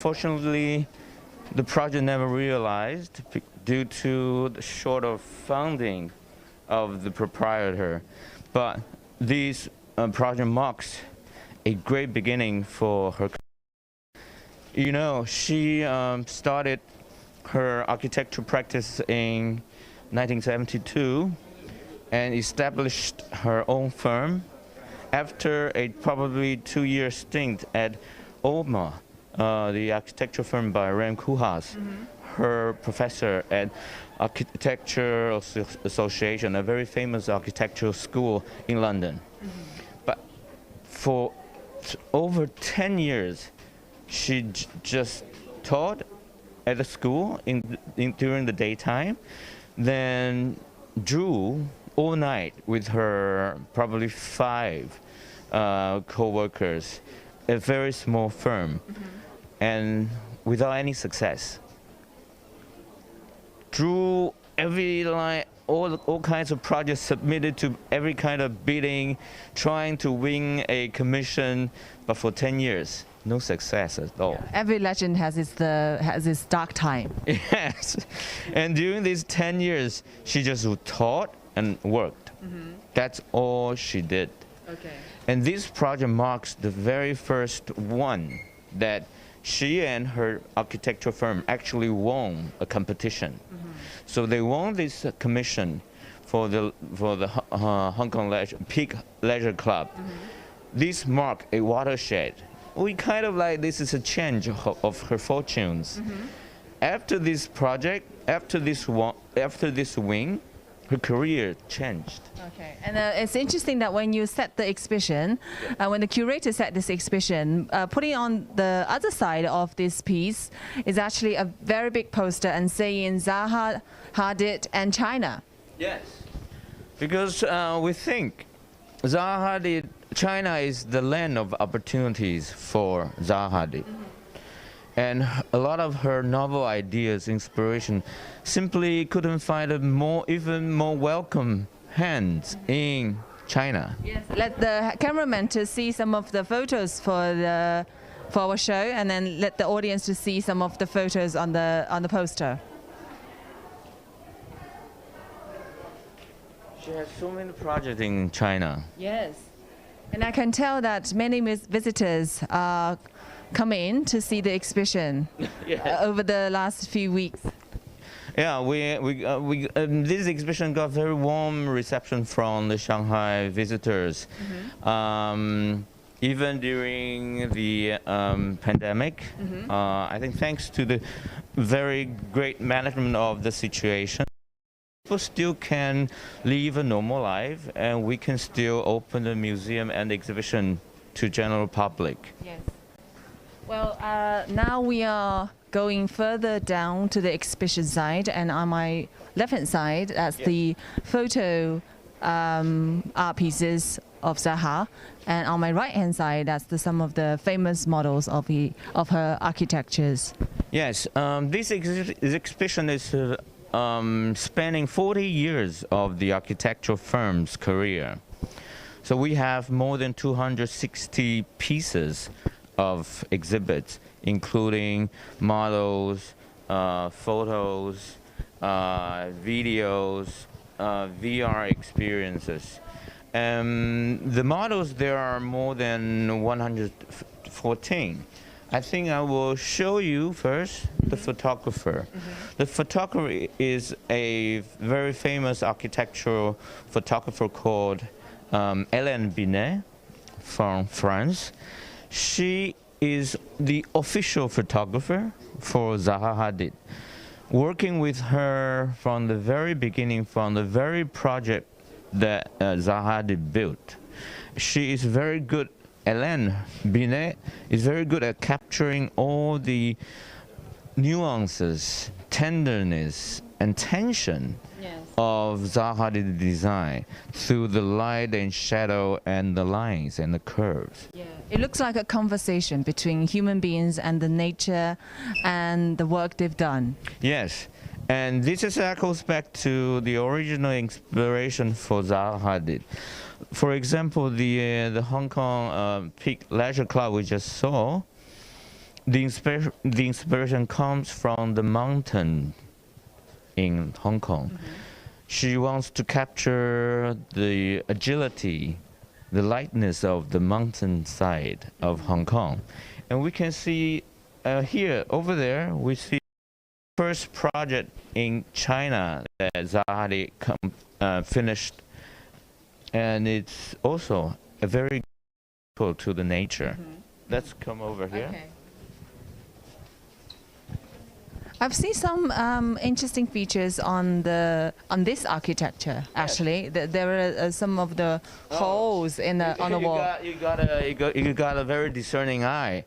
Fortunately, the project never realized due to the short of funding of the proprietor. But this project marks a great beginning for her. You know, she started her architecture practice in 1972 and established her own firm after a probably 2-year stint at OMA, the architecture firm by Ram Koolhaas, her professor at Architecture Association, a very famous architectural school in London. But for over 10 years, she just taught at the school during the daytime, then drew all night with her probably 5 co-workers, a very small firm, and without any success. Drew every line, all kinds of projects, submitted to every kind of bidding, trying to win a commission, but for 10 years, no success at all. Every legend has its dark time. Yes, and during these 10 years, she just taught and worked. That's all she did. Okay. And this project marks the very first one that she and her architecture firm actually won a competition. So they won this commission for the Hong Kong Peak Leisure Club. This marked a watershed. We kind of like this is a change of her fortunes. After this project, after this win, her career changed. Okay, and it's interesting that when you set the exhibition, when the curator set this exhibition, putting on the other side of this piece is actually a very big poster and saying Zaha Hadid and China. Yes, because we think Zaha Hadid, China is the land of opportunities for Zaha Hadid. And a lot of her novel ideas, inspiration, simply couldn't find even more welcome hands in China. Yes, let the cameraman to see some of the photos for our show, and then let the audience to see some of the photos on the poster. She has so many projects in China. Yes, and I can tell that many visitors are coming to see the exhibition over the last few weeks. Yeah, this exhibition got very warm reception from the Shanghai visitors. Even during the pandemic, I think thanks to the very great management of the situation, people still can live a normal life, and we can still open the museum and the exhibition to general public. Yes. Well, now we are going further down to the exhibition side, and on my left-hand side, that's the photo art pieces of Zaha, and on my right-hand side, that's some of the famous models of her architectures. Yes, this exhibition is spanning 40 years of the architectural firm's career. So we have more than 260 pieces of exhibits, including models, photos, videos, VR experiences. The models, there are more than 114. I think I will show you first the photographer. The photographer is a very famous architectural photographer called Hélène Binet from France. She is the official photographer for Zaha Hadid, working with her from the very beginning, from the very project that Zaha Hadid built. She is very good. Hélène Binet is very good at capturing all the nuances, tenderness, and tension of Zaha Hadid's design through the light and shadow and the lines and the curves. Yeah. It looks like a conversation between human beings and the nature and the work they've done. Yes, and this goes back to the original inspiration for Zaha Hadid. For example, the Hong Kong Peak Leisure Club we just saw, the inspiration comes from the mountain in Hong Kong. She wants to capture the agility, the lightness of the mountainside of Hong Kong. And we can see here, over there, we see the first project in China that Zaha finished. And it's also a very close to the nature. Let's come over here. Okay. I've seen some interesting features on this architecture. Actually, there are some of the holes on the wall. You got a very discerning eye.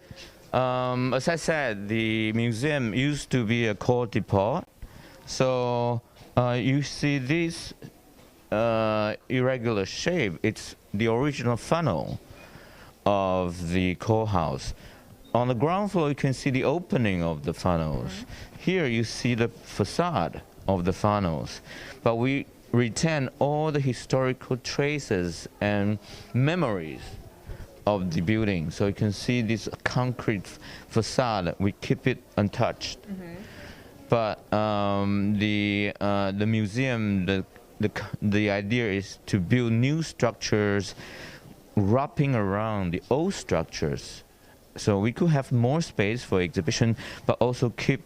As I said, the museum used to be a coal depot, so you see this irregular shape. It's the original funnel of the coal house. On the ground floor, you can see the opening of the funnels. Here, you see the facade of the funnels. But we retain all the historical traces and memories of the building. So you can see this concrete facade. We keep it untouched. But the museum, the idea is to build new structures wrapping around the old structures. So we could have more space for exhibition, but also keep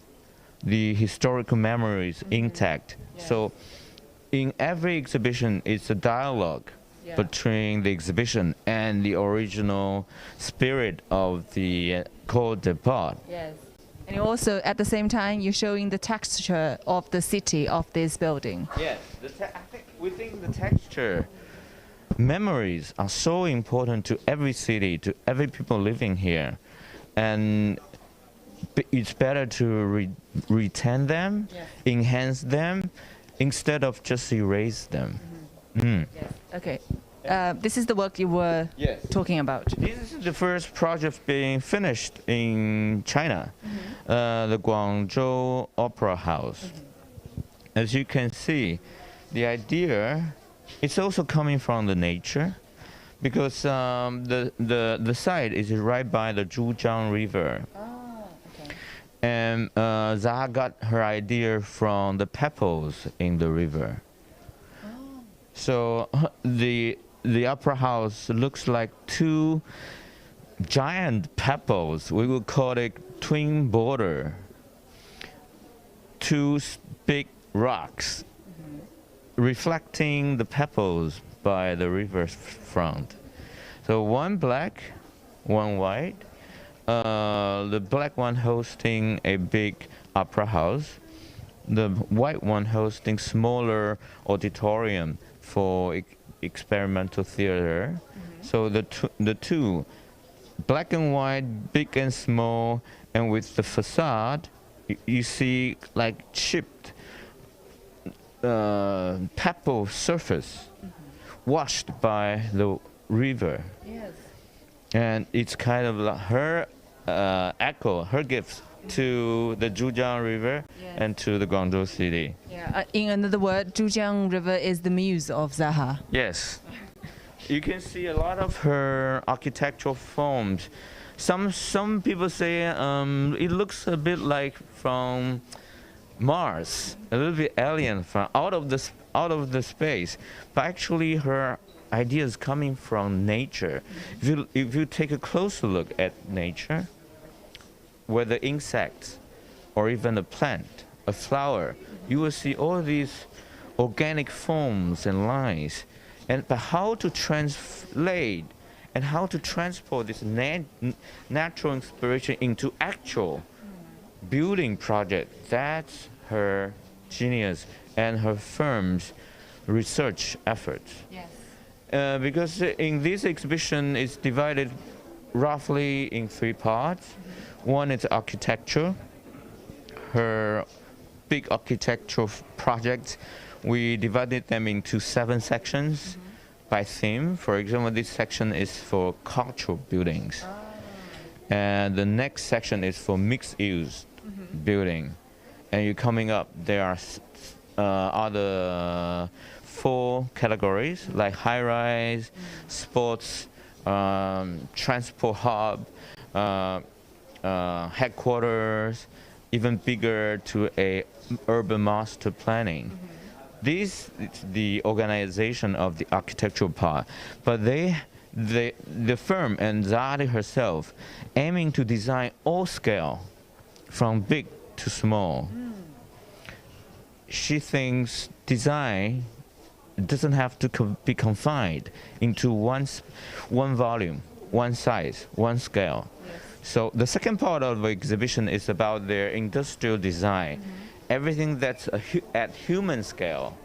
the historical memories intact. Yes. So in every exhibition, it's a dialogue between the exhibition and the original spirit of the coal depot. Yes. And also, at the same time, you're showing the texture of the city of this building. Yes, I think within the texture, memories are so important to every city, to every people living here. And it's better to retain them, enhance them, instead of just erase them. Yes. Okay. This is the work you were talking about. This is the first project being finished in China, the Guangzhou Opera House. As you can see, the idea is also coming from the nature, because the site is right by the Zhujiang River. And Zaha got her idea from the pebbles in the river. So the opera house looks like two giant pebbles. We would call it twin border. Two big rocks reflecting the pebbles by the river's front. So one black, one white. The black one hosting a big opera house. The white one hosting smaller auditorium for experimental theater. So the two, black and white, big and small, and with the facade, you see like chipped pebble surface washed by the river. Yes. And it's kind of like her echo, her gifts to the Zhujiang River and to the Guangzhou city. Yeah. In another word, Zhujiang River is the muse of Zaha. Yes. You can see a lot of her architectural forms. Some people say it looks a bit like from Mars, a little bit alien, from out of the space. But actually, her ideas coming from nature. If you take a closer look at nature, whether insects or even a plant, a flower, you will see all these organic forms and lines. But how to translate and how to transport this natural inspiration into actual building project, that's her genius and her firm's research efforts. Yes. Because in this exhibition, it's divided roughly in three parts. One is architecture. Her big architectural projects, we divided them into 7 sections by theme. For example, this section is for cultural buildings. And the next section is for mixed-use building. And you're coming up, there are other 4 categories, like high-rise, sports, transport hub, headquarters, even bigger to a urban master planning. This is the organization of the architectural part, but the firm and Zaha herself aiming to design all scale, from big to small. She thinks design doesn't have to be confined into one volume, one size, one scale. Yes. So the second part of the exhibition is about their industrial design, everything that's at human scale.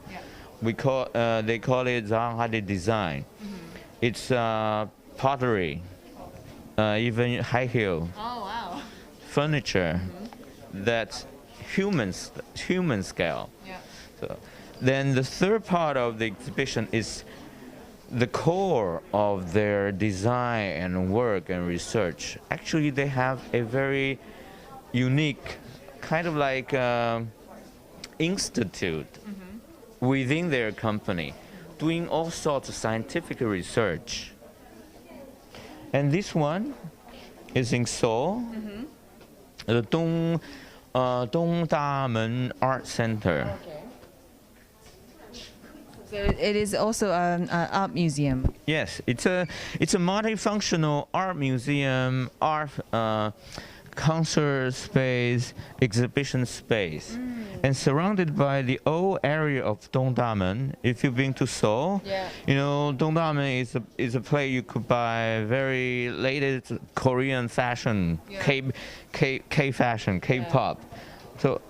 Yeah. They call it Zaha design. It's pottery, even high heel, Oh, wow. furniture, that's human scale. Yeah. So, then the third part of the exhibition is the core of their design and work and research. Actually, they have a very unique kind of like institute within their company, doing all sorts of scientific research. And this one is in Seoul, the Dongdamen Art Center. Okay. So it is also an art museum. Yes, it's a multifunctional art museum, art concert space, exhibition space, and surrounded by the old area of Dongdamen. If you've been to Seoul, you know Dongdamen is a place you could buy very latest Korean fashion, K fashion, K-pop. So.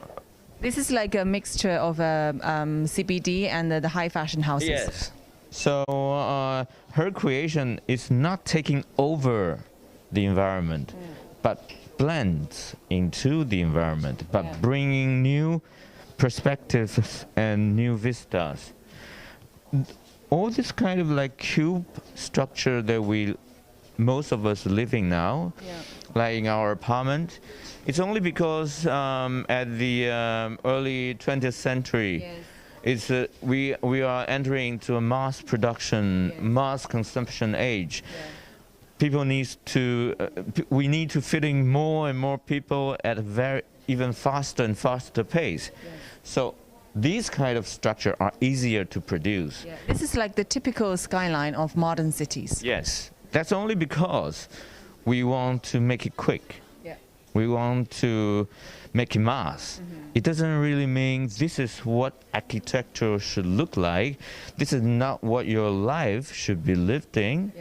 This is like a mixture of CBD and the high fashion houses. Yes. So her creation is not taking over the environment, but blends into the environment, but bringing new perspectives and new vistas. All this kind of like cube structure that most of us living now, like in our apartment, it's only because at the early 20th century, we are entering into a mass production, mass consumption age. People we need to fit in more and more people at a very even faster and faster pace. So these kind of structure are easier to produce. This is like the typical skyline of modern cities. Yes, that's only because we want to make it quick. We want to make it mass. It doesn't really mean this is what architecture should look like. This is not what your life should be lived in.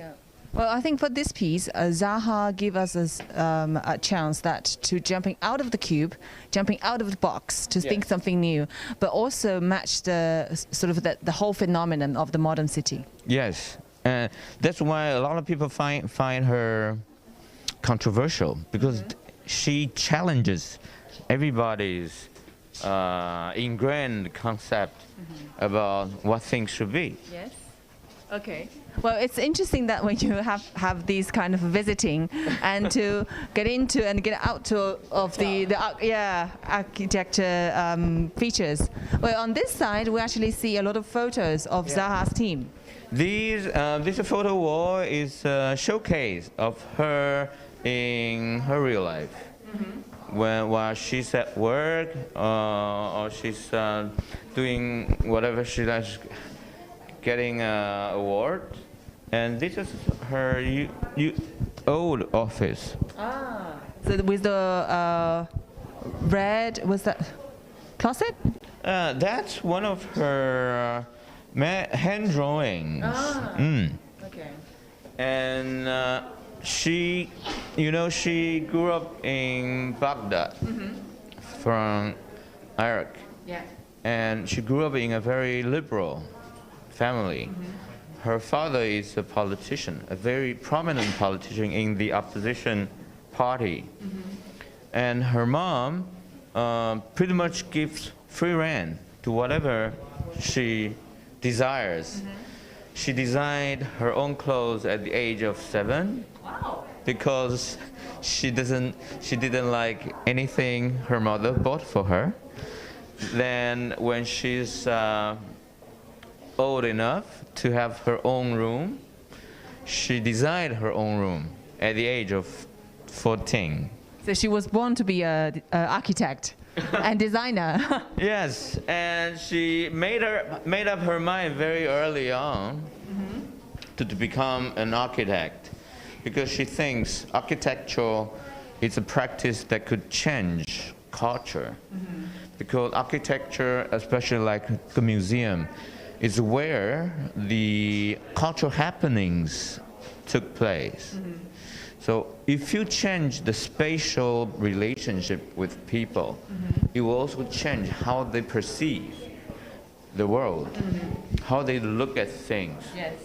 Well, I think for this piece, Zaha gave us a chance to jumping out of the cube, jumping out of the box to think something new, but also match the sort of the whole phenomenon of the modern city. Yes, and that's why a lot of people find her controversial, because she challenges everybody's ingrained concept about what things should be. Yes. Okay. Well, it's interesting that when you have these kind of visiting and to get into and get out of the architecture features. Well, on this side, we actually see a lot of photos of Zaha's team. This photo wall is a showcase of her in her real life. While she's at work or she's doing whatever she does, getting an award. And this is her old office. So with the red, was that closet? That's one of her hand drawings. Okay. And she grew up in Baghdad from Iraq. And she grew up in a very liberal family. Her father is a politician, a very prominent politician in the opposition party. And her mom pretty much gives free rein to whatever she desires. She designed her own clothes at the age of 7. Wow. Because she didn't like anything her mother bought for her. Then when she's old enough to have her own room, she designed her own room at the age of 14. So she was born to be an architect and designer. Yes, and she made up her mind very early on to become an architect, because she thinks architecture is a practice that could change culture. Because architecture, especially like the museum, is where the cultural happenings took place. So if you change the spatial relationship with people, it will also change how they perceive the world, how they look at things. Yes.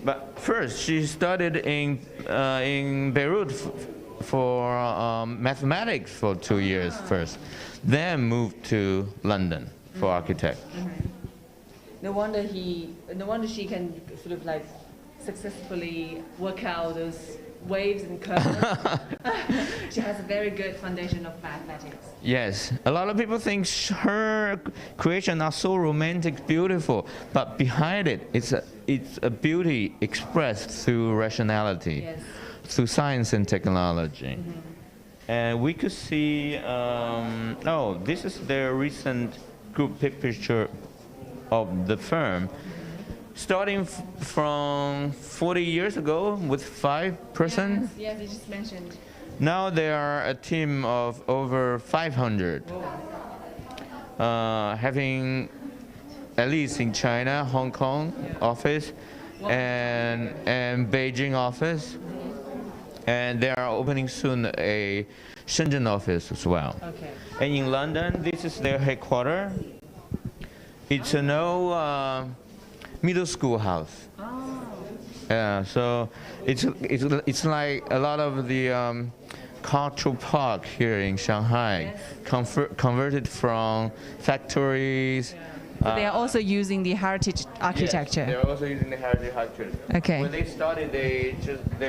But first, she studied in Beirut for mathematics for 2 years first, then moved to London for architecture. No wonder she can sort of like successfully work out those waves and curves. She has a very good foundation of mathematics. Yes, a lot of people think her creations are so romantic, beautiful, but behind it, it's a beauty expressed through rationality, Yes. through science and technology. And we could see, this is their recent group picture of the firm. Starting from 40 years ago with 5 persons. Yes, you just mentioned. Now they are a team of over 500, having at least in China, Hong Kong office, and Beijing office, and they are opening soon a Shenzhen office as well. Okay. And in London, this is their headquarters. It's an old middle school house. So it's like a lot of the cultural park here in Shanghai, converted from factories. They are also using the heritage architecture. Yes, they're also using the heritage architecture. Okay. When they started, they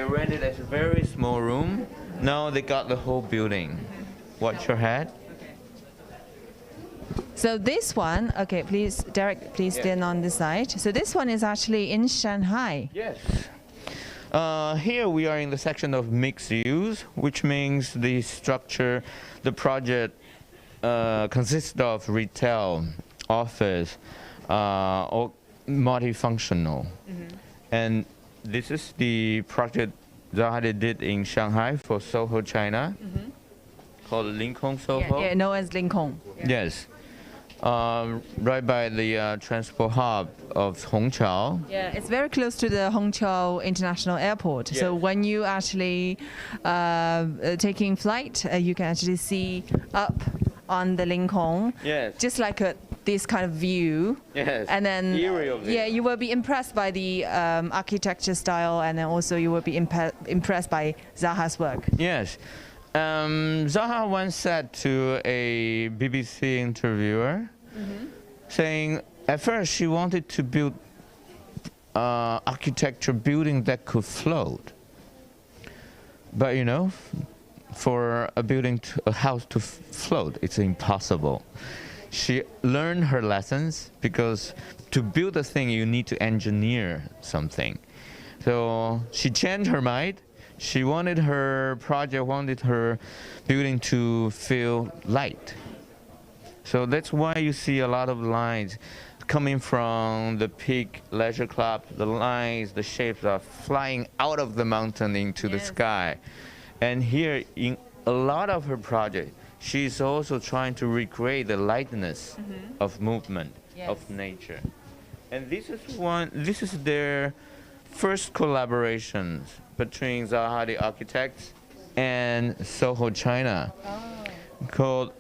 rented a very small room. Now they got the whole building. Watch your head. So this one, okay, please, Derek, please stand on this side. So this one is actually in Shanghai. Yes. Here we are in the section of mixed use, which means the structure, the project consists of retail, office, or multifunctional. And this is the project Zaha did in Shanghai for SOHO China, called Lincoln SOHO. Yeah, known as Lincoln. Yes. Right by the transport hub of Hongqiao. Yeah, it's very close to the Hongqiao International Airport. So Yes. when you actually taking flight, you can actually see up on the Lincoln, Yes. just like this kind of view. Yes. And then, Eerie of yeah, it. you will be impressed by the architecture style, and then also you will be impressed by Zaha's work. Yes. Zaha once said to a BBC interviewer, saying at first she wanted to build architecture building that could float. But for a house to float, it's impossible. She learned her lessons, because to build a thing, you need to engineer something. So she changed her mind. She wanted her building to feel light. So that's why you see a lot of lines coming from the Peak Leisure Club. The lines, the shapes are flying out of the mountain into the sky. And here, in a lot of her projects, she's also trying to recreate the lightness of movement, of nature. And this is their first collaborations between Zaha the architects and SOHO China, called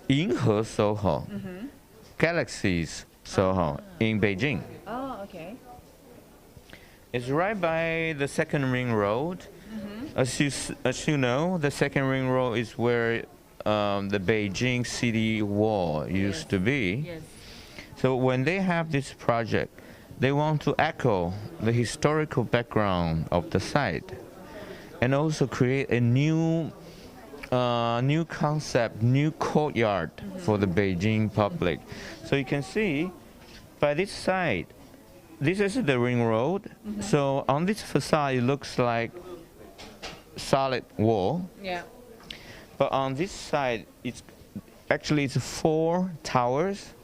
银河SOHO, Galaxies SOHO in Beijing. Oh, okay. It's right by the second ring road. As you know, the second ring road is where the Beijing city wall used to be. Yes. So when they have this project, they want to echo the historical background of the site, and also create a new concept, new courtyard for the Beijing public. So you can see by this side, this is the ring road. So on this facade, it looks like solid wall. Yeah. But on this side, it's 4 towers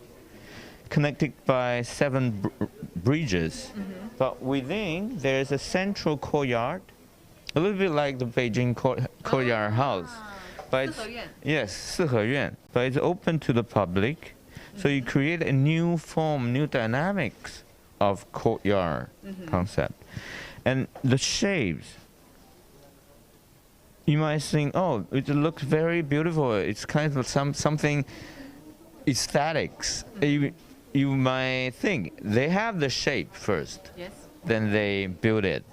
connected by 7 bridges. But within, there's a central courtyard, a little bit like the Beijing courtyard house. But it's, 四合院. yes, 四合院. But it's open to the public. So you create a new form, new dynamics of courtyard concept. And the shapes, you might think, oh, it looks very beautiful. It's kind of something aesthetics. You might think they have the shape first, Yes. then they build it.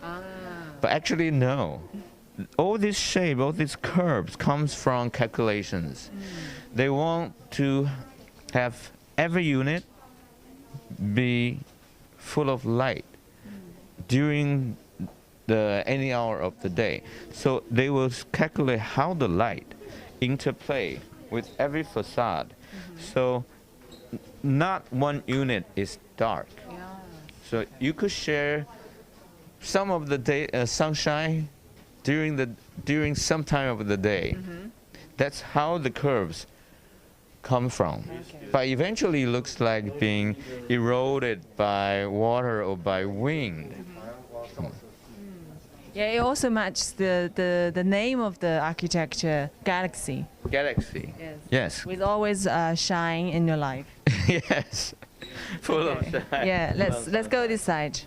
But actually, no. All this shape, all these curves comes from calculations. They want to have every unit be full of light during any hour of the day. So they will calculate how the light interplay with every facade. So not one unit is dark. Yeah. So you could share some of the day sunshine during some time of the day. That's how the curves come from. But eventually it looks like being eroded by water or by wind. Yeah, it also matches the name of the architecture, Galaxy. Galaxy. Yes. Yes. With always shine in your life. Yes. Full of shine. Yeah, let's go this side.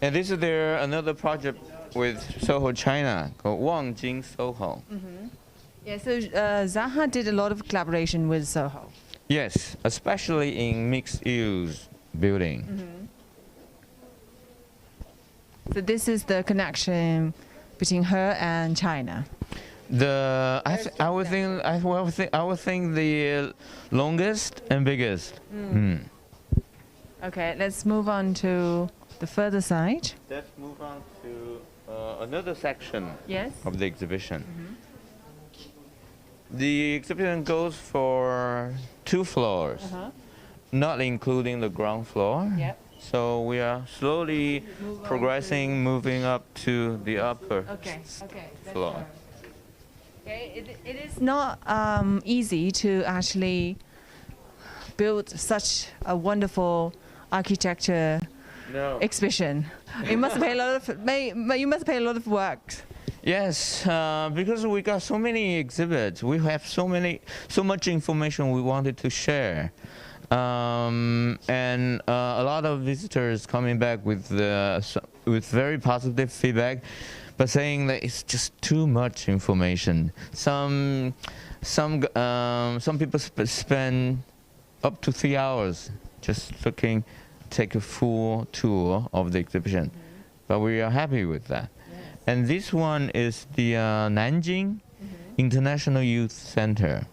And this is another project with Soho China called Nanjing SOHO. Yeah, so Zaha did a lot of collaboration with Soho. Yes, especially in mixed-use building. So this is the connection between her and China. I would think the longest and biggest. Okay, let's move on to the further side. Let's move on to another section Yes. of the exhibition. The exhibition goes for 2 floors, not including the ground floor. Yep. So we are slowly progressing, moving up to the upper floor. Okay, it is not easy to actually build such a wonderful architecture No. exhibition. You must pay you must pay a lot of work. Yes, because we got so many exhibits, we have so much information we wanted to share. And a lot of visitors coming back with very positive feedback, but saying that it's just too much information. Some people spend up to 3 hours just take a full tour of the exhibition, but we are happy with that. And this one is the Nanjing International Youth Center.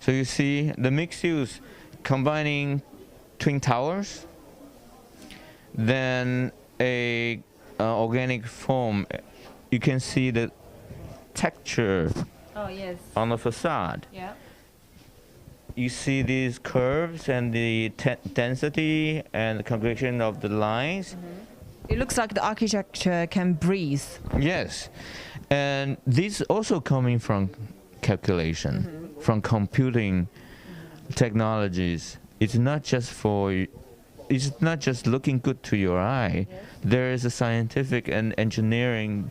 So you see the mixed use combining twin towers, then a organic form. You can see the texture on the facade. Yeah. You see these curves and the density and the configuration of the lines. It looks like the architecture can breathe. Yes, and this also coming from calculation, from computing technologies. It's not just looking good to your eye. There is a scientific and engineering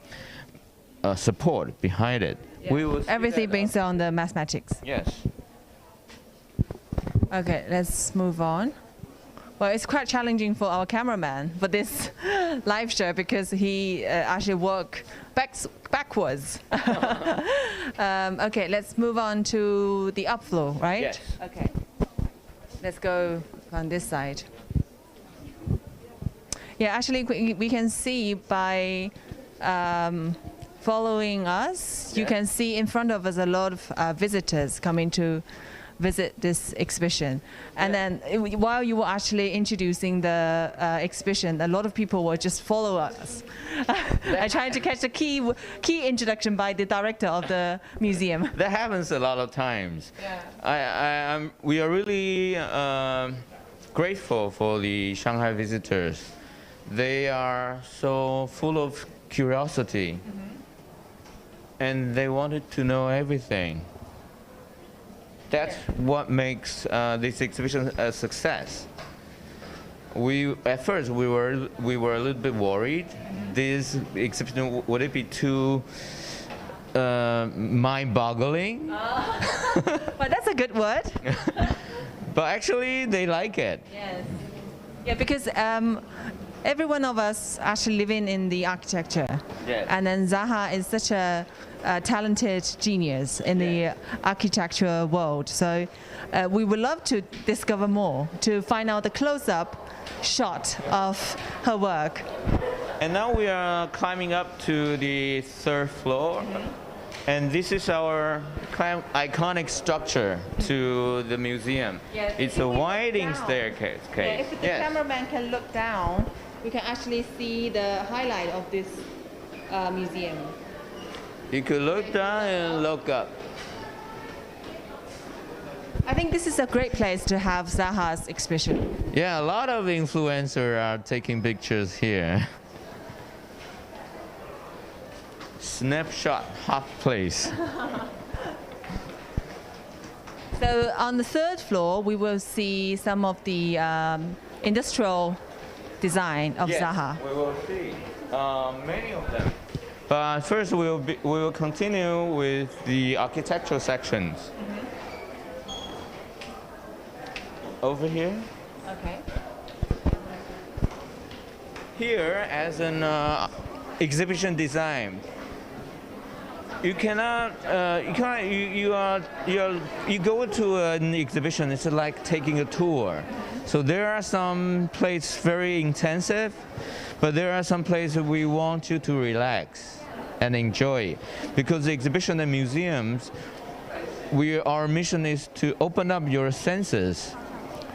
support behind it. Yeah. We will see Everything that, based on the mathematics. Yes. Okay, let's move on. Well, it's quite challenging for our cameraman for this live show because he actually worked backwards. Okay, let's move on to the upfloor, right? Yes. Okay. Let's go on this side. Yeah, actually, we can see by following us, you can see in front of us a lot of visitors coming to visit this exhibition. And then while you were actually introducing the exhibition, a lot of people will just follow us. I tried to catch the key introduction by the director of the museum. That happens a lot of times. Yeah. We are really grateful for the Shanghai visitors They are so full of curiosity, and they wanted to know everything. That's what makes this exhibition a success. At first we were a little bit worried. This exhibition, would it be too mind-boggling? But that's a good word. But actually, they like it. Yes. Yeah, because every one of us actually living in the architecture. Yes. And then Zaha is such a talented genius in the architecture world. So we would love to discover more, to find out the close-up shot of her work. And now we are climbing up to the 3rd floor. And this is our iconic structure to the museum. Yes. It's a winding staircase. Yeah, if the cameraman can look down, we can actually see the highlight of this museum. You could look down and look up. I think this is a great place to have Zaha's exhibition. Yeah, a lot of influencers are taking pictures here. Snapshot, hot place. So on the 3rd floor, we will see some of the industrial design of Zaha. We will see many of them. But first, we will continue with the architectural sections. Over here. Okay. Here, as an exhibition design, you go to an exhibition, it's like taking a tour. So there are some places very intensive, but there are some places we want you to relax and enjoy. Because the exhibition and museums, our mission is to open up your senses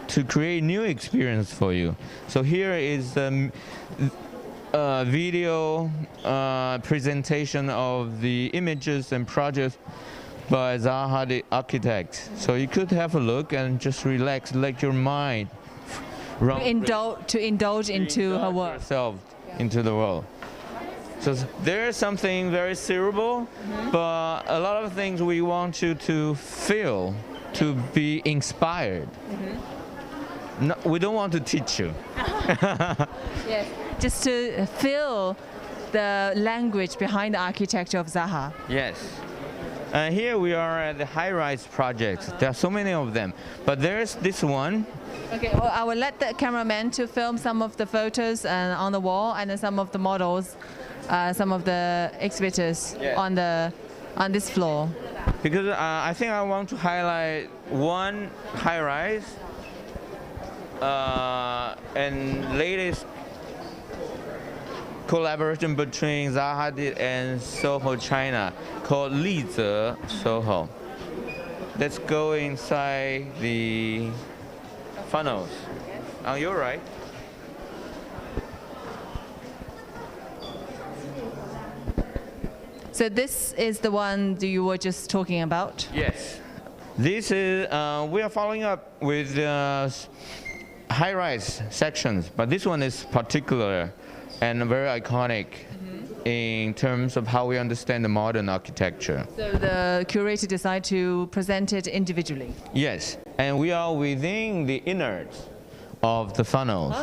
to create new experience for you. So here is the video presentation of the images and projects by Zaha the architect. So you could have a look and just relax, let your mind To indulge into her work. Yourself into the world. So there's something very cerebral, but a lot of things we want you to feel, to be inspired. No, we don't want to teach you. Yes. Just to feel the language behind the architecture of Zaha. Yes. Here we are at the high-rise projects. There are so many of them, but there's this one. Okay, well, I will let the cameraman to film some of the photos on the wall, and then some of the models, some of the exhibitors on this floor. Because I think I want to highlight one high-rise and latest collaboration between Zaha and SOHO China called Lize SOHO. Let's go inside the funnels. On your right. So this is the one you were just talking about? Yes. This is, we are following up with high-rise sections, but this one is particular and very iconic in terms of how we understand the modern architecture. So the curator decided to present it individually? Yes, and we are within the innards of the funnels.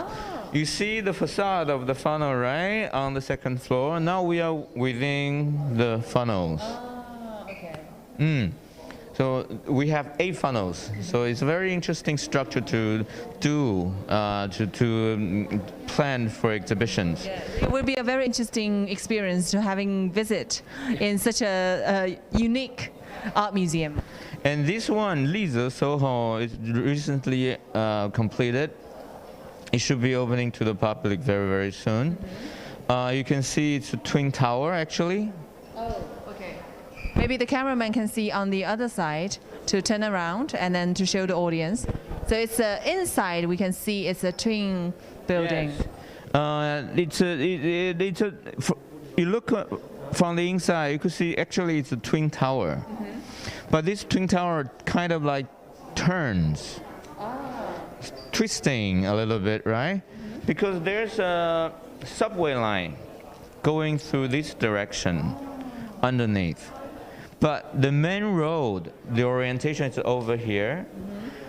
You see the facade of the funnel, right, on the 2nd floor. Now we are within the funnels. Okay. So we have 8 funnels. So it's a very interesting structure to do, to plan for exhibitions. Yeah, it will be a very interesting experience to having visit in such a unique art museum. And this one, Lize SOHO, is recently completed. It should be opening to the public very, very soon. You can see it's a twin tower, actually. Oh, okay. Maybe the cameraman can see on the other side to turn around and then to show the audience. So it's inside we can see it's a twin building. Yes. You look from the inside, you could see actually it's a twin tower. But this twin tower kind of like turns, twisting a little bit, right? Because there's a subway line going through this direction underneath. But the main road, the orientation is over here.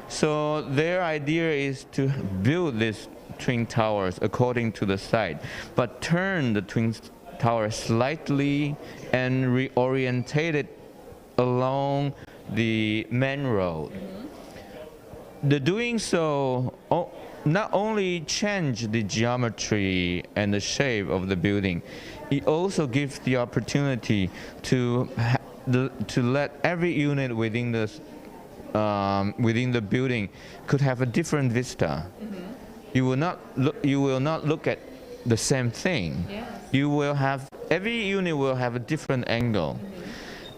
So their idea is to build these twin towers according to the site, but turn the twin tower slightly and reorientate it along the main road. The doing so not only change the geometry and the shape of the building, it also gives the opportunity to let every unit within the building could have a different vista. You will not look at the same thing. Yes. You will have, every unit will have a different angle.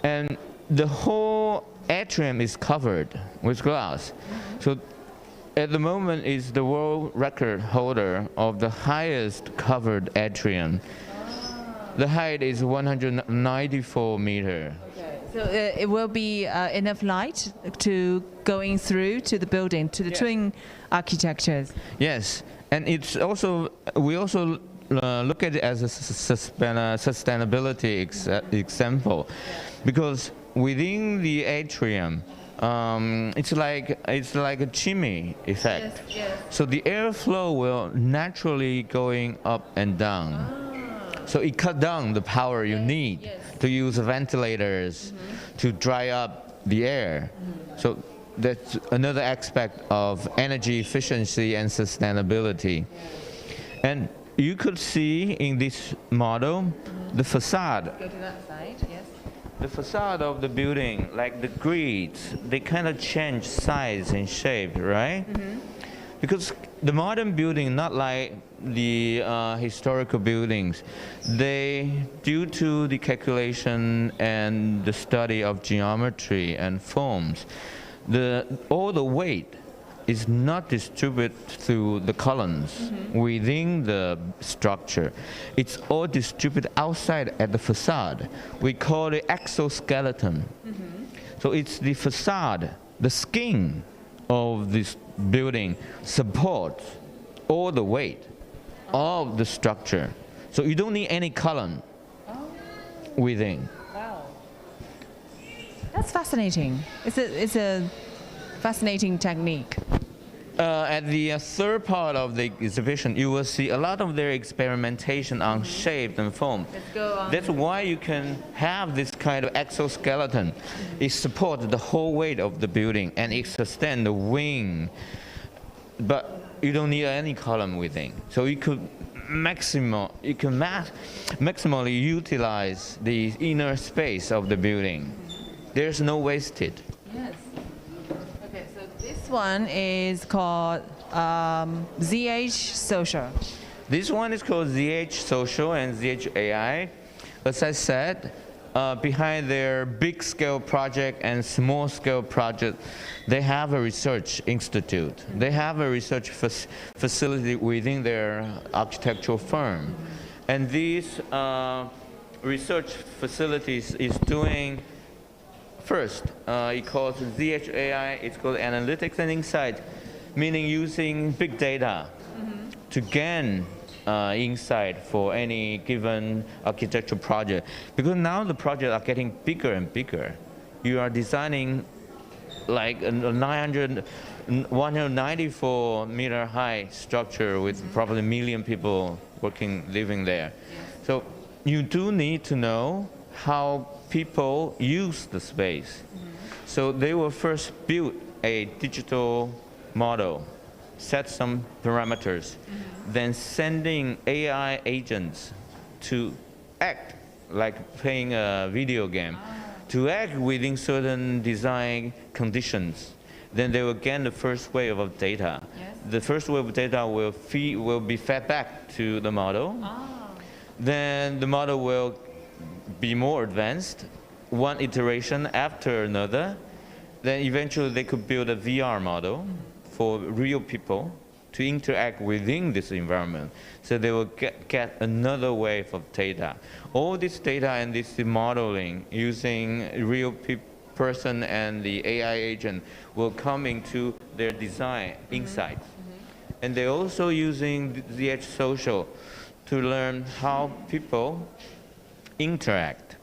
And the whole atrium is covered with glass. So at the moment is the world record holder of the highest covered atrium. The height is 194 meters. Okay. So it will be enough light to going through to the building, to the twin architectures. Yes, and it's also, we also look at it as a sustainability example, because within the atrium, it's like a chimney effect. Yes, yes. So the airflow will naturally going up and down. So it cut down the power you need to use ventilators to dry up the air. So that's another aspect of energy efficiency and sustainability. And you could see in this model the facade. Go to that side, yes. The facade of the building, like the grids, they kind of change size and shape, right? Because the modern building, not like the historical buildings, they, due to the calculation and the study of geometry and forms, all the weight is not distributed through the columns within the structure. It's all distributed outside at the facade. We call it exoskeleton. So it's the facade, the skin of this building supports all the weight of the structure. So you don't need any column within. Wow. That's fascinating. It's a fascinating technique. At the third part of the exhibition, you will see a lot of their experimentation on shape and form. Let's go on. That's why you can have this kind of exoskeleton. It supports the whole weight of the building and it sustains the wing. But you don't need any column within. So you can maximally utilize the inner space of the building. There's no wasted. Yes. Okay, so this one is called ZH Social. This one is called ZH Social and ZH AI. As I said, behind their big-scale project and small-scale project, they have a research institute. They have a research facility within their architectural firm. And these research facilities is doing, first, it calls ZH AI, it's called Analytics and Insight, meaning using big data to gain insight for any given architectural project. Because now the projects are getting bigger and bigger. You are designing like a 194 meter high structure with probably a million people living there. So you do need to know how people use the space. So they will first build a digital model, set some parameters, then sending AI agents to act like playing a video game, to act within certain design conditions. Then they will gain the first wave of data. Yes. The first wave of data will be fed back to the model. Then the model will be more advanced, one iteration after another. Then eventually they could build a VR model for real people to interact within this environment. So they will get another wave of data. All this data and this modeling using real person and the AI agent will come into their design insights. And they're also using ZH Social to learn how people interact.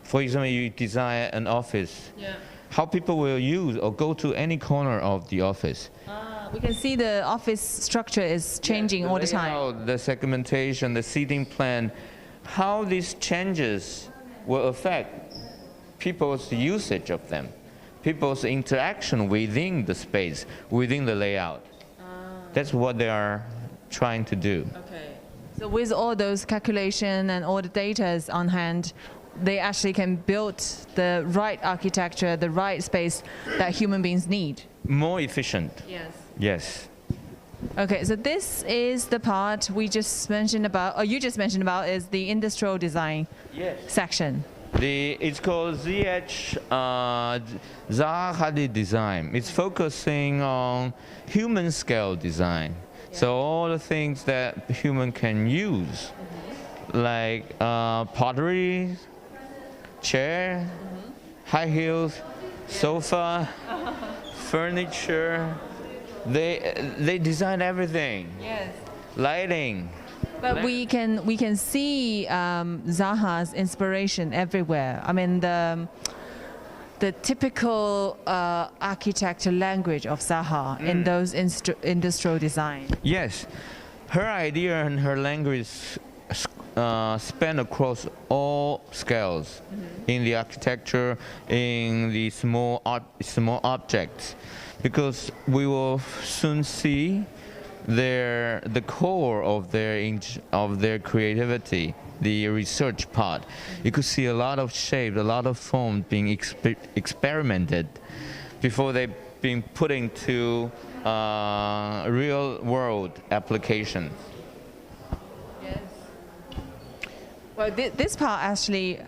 For example, you design an office. Yeah. How people will use or go to any corner of the office. We can see the office structure is changing all the time. Layout, the segmentation, the seating plan, how these changes will affect people's usage of them, people's interaction within the space, within the layout. That's what they are trying to do. Okay. So with all those calculation and all the data on hand, they actually can build the right architecture, the right space that human beings need. More efficient. Yes. Yes. Okay, so this is the part we just mentioned about, or you just mentioned about, is the industrial design section. It's called ZH Zaha de design. It's focusing on human scale design. So all the things that human can use, like pottery, chair, high heels, sofa, furniture. They design everything. Yes. Lighting. But we can see Zaha's inspiration everywhere. I mean the typical architecture language of Zaha in those industrial design. Yes, her idea and her language span across all scales in the architecture, in the small objects, because we will soon see the core of their creativity, the research part. You could see a lot of shape, a lot of form being experimented before they being put into real world application. Yes. Well, this part actually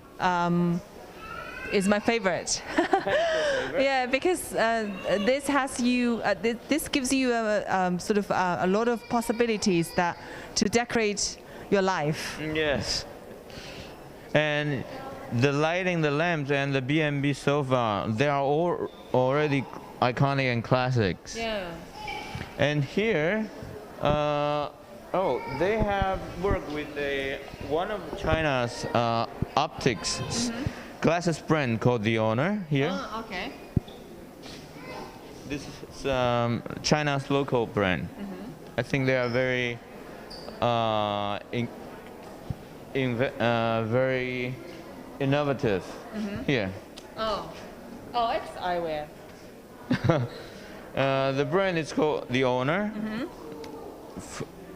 is my favorite. Yeah, because this has you. This gives you sort of a lot of possibilities to decorate your life. Yes. And the lighting, the lamps, and the B&B sofa, they are all already iconic and classics. Yeah. And here, they have worked with one of China's optics glasses brand called The Owner here. Oh, okay. This is China's local brand. I think they are very, very innovative here. Oh, it's eyewear. The brand is called The Owner.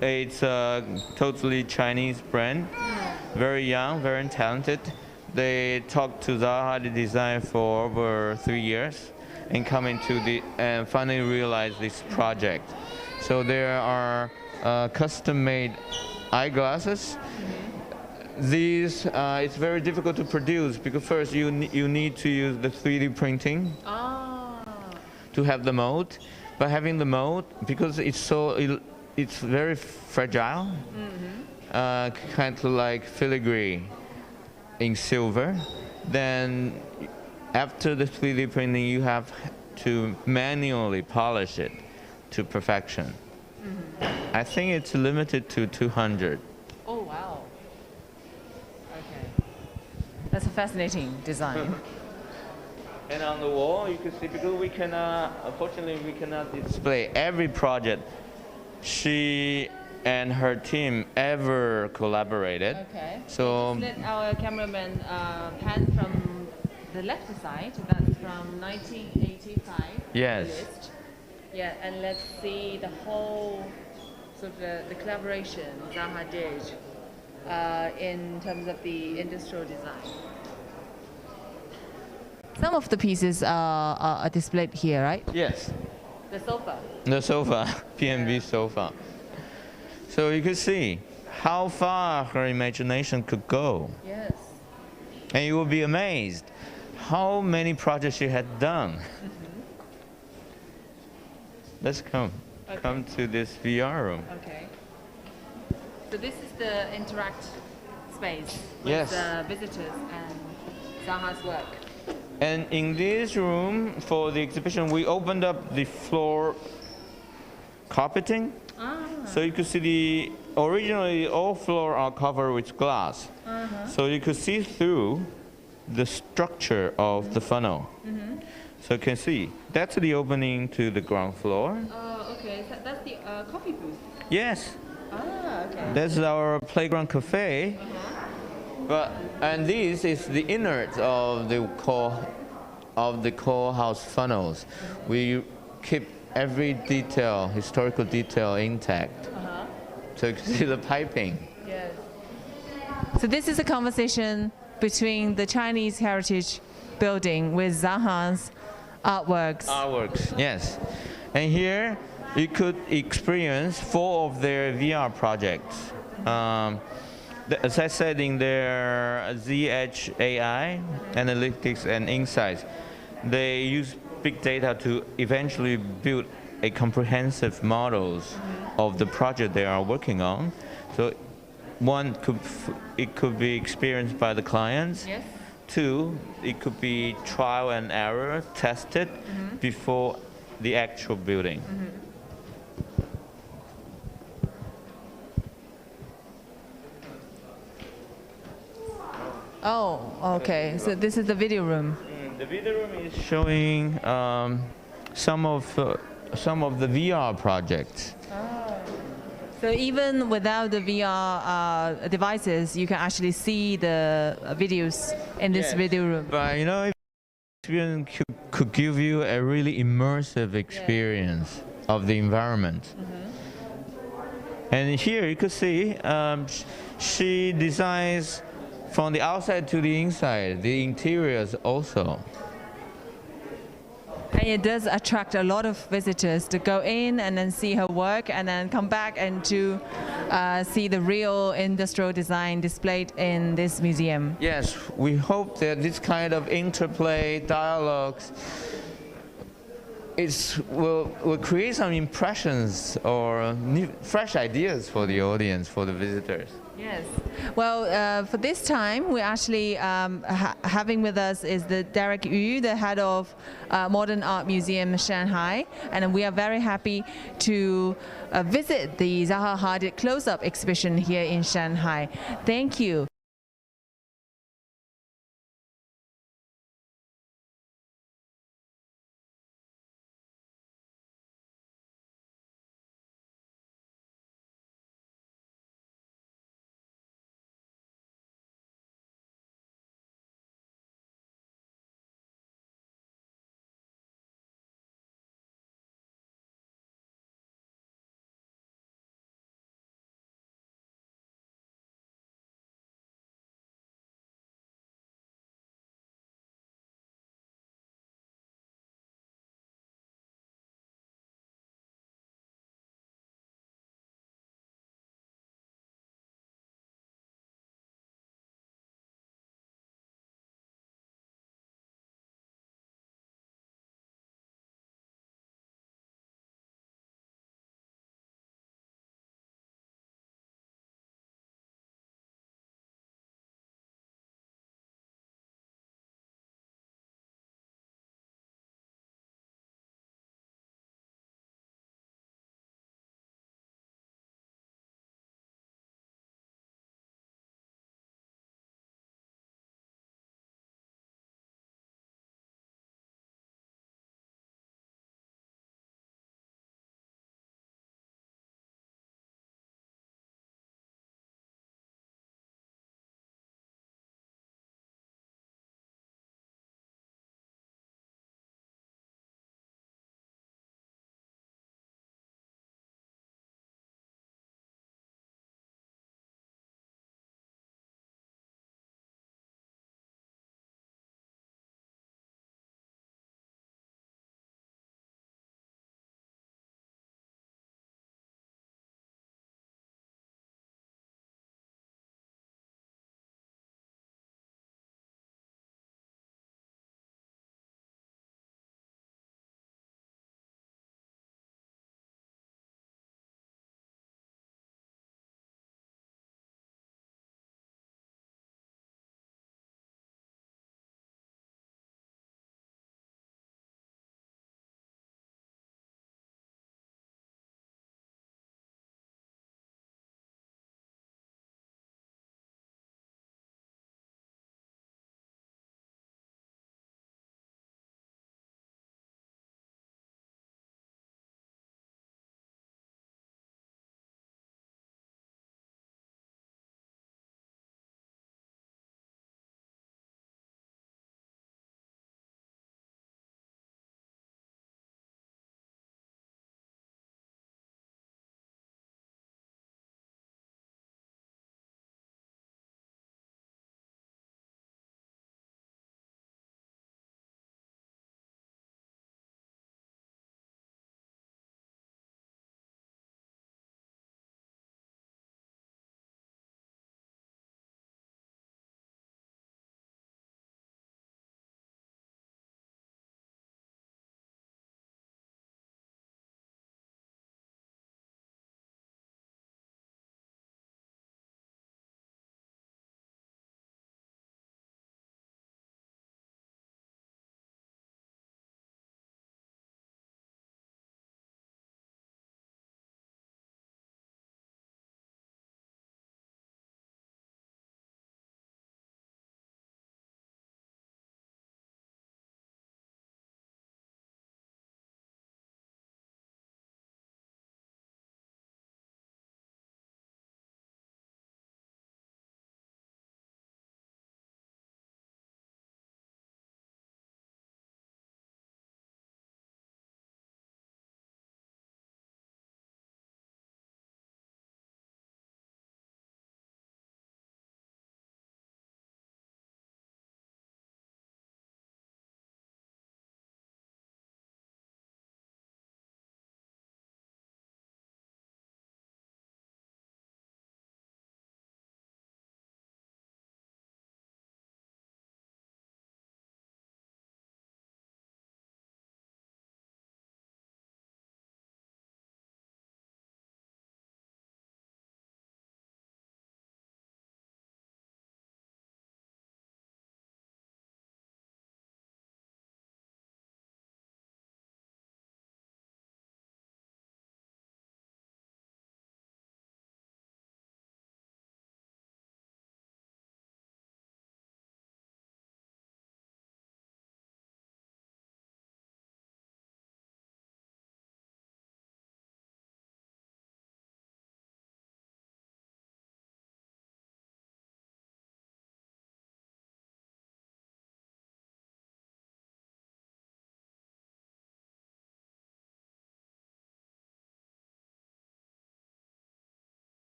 It's a totally Chinese brand. Very young, very talented. They talked to Zaha de design for over 3 years and and finally realized this project. So there are custom-made eyeglasses. These it's very difficult to produce because first you need to use the 3D printing to have the mold. But having the mold, because it's very fragile, kind of like filigree in silver. Then after the 3D printing, you have to manually polish it to perfection. I think it's limited to 200. Oh, wow. Okay. That's a fascinating design. And on the wall, you can see, because unfortunately, we cannot display every project she and her team ever collaborated. Okay. So let our cameraman pan from the left side. That's from 1985. Yes. List. Yeah, and let's see the whole sort of the collaboration Zaha did in terms of the industrial design. Some of the pieces are displayed here, right? yes, The sofa. the sofa, P&B sofa. So you can see how far her imagination could go. Yes. And you will be amazed how many projects she had done. Let's come to this VR room. Okay. So this is the interact space with Yes. visitors and Zaha's work. And in this room, for the exhibition, we opened up the floor carpeting. So you could see originally all floor are covered with glass. So you could see through the structure of the funnel. So you can see, that's the opening to the ground floor. Okay, so that's the coffee booth. Yes, Okay. that's our playground cafe. And this is the innards of the core house funnels. We keep every detail, historical detail intact. So you can see the piping. Yes. So this is a conversation between the Chinese heritage building with Zaha's artworks. Yes. And here you could experience 4 of their VR projects. As I said in their ZH AI, analytics and insights, they use big data to eventually build a comprehensive models of the project they are working on. So one, it could be experienced by the clients. Yes. 2, it could be trial and error, tested before the actual building. Oh, okay. So this is the video room. The video room is showing some of the VR projects. So even without the VR devices, you can actually see the videos in this video room. But if experience could give you a really immersive experience of the environment. And here you could see she designs from the outside to the inside, the interiors also. And it does attract a lot of visitors to go in and then see her work and then come back and to see the real industrial design displayed in this museum. Yes, we hope that this kind of interplay, dialogues, will create some impressions or fresh ideas for the audience, for the visitors. Yes. Well, for this time, we're actually having with us is the Derek Yu, the head of Modern Art Museum Shanghai, and we are very happy to visit the Zaha Hadid close-up exhibition here in Shanghai. Thank you.